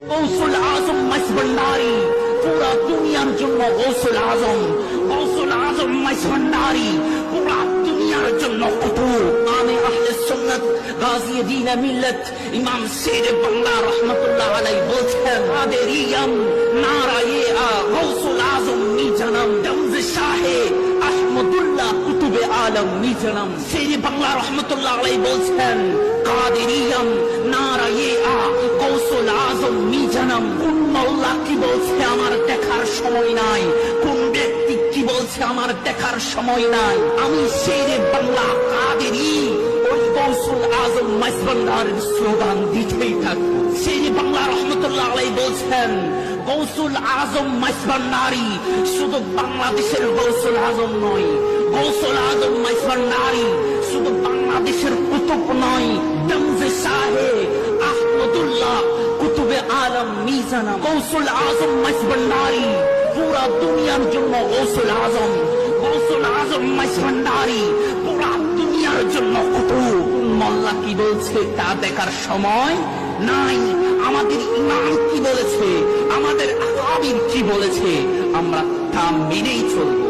গৌসুল আজম মাইজভান্ডারি পুরা দুনিয়ার জন্য গৌসুল আজম, গৌসুল আজম মাইজভান্ডারি পুরা দুনিয়ার জন্য কুতুব। ইমামে আহলে সুন্নাত গাজী দ্বীন মিল্লাত ইমাম শেরে বাংলা রহমাতুল্লাহ আলাইহি বলছেন, কাদেরিয়াম নারায়ে গৌসুল আজম মিজানাম দমজ শাহে আহমদুল্লাহ কুতুবে আলম মিজানাম। শেরে বাংলা রহমাতুল্লাহ আলাইহি বলছেন, কাদেরিয়াম নারায়ে গৌসুল আজম মিজানাম। কোন মাওলা কি বলছে আমার দেখার সময় নাই, কোন ব্যক্তি কি বলছে আমার দেখার সময় নাই। আমি শেরে বাংলা কাদেরি ওই গৌসুল আজম মাইজভান্ডারির স্লোগান দিতেই থাকবো। শেরে বাংলা রহমতুল্লাহ আলাইহি বলছেন, গৌসুল আজম মাইজভান্ডারি শুধু বাংলাদেশের গৌসুল আজম নয়, গৌসুল আজম মাইজভান্ডারি শুধু বাংলাদেশের কুতুব নয়, দমজে শাহে আহমদুল্লাহ কুতুবে আলম মিজানাম। গৌসুল আজম মাইজভান্ডারি পুরা দুনিয়ার জন্য গৌসুল আজম, গৌসুল আজম মাইজভান্ডারি পুরা দুনিয়ার জন্য কুতুব। মোল্লা কি বলছে তা দেখার সময় নাই, আমাদের ইমাম কি বলেছে, আমাদের আকাবির কি বলেছে, আমরা তা মেনেই চলব।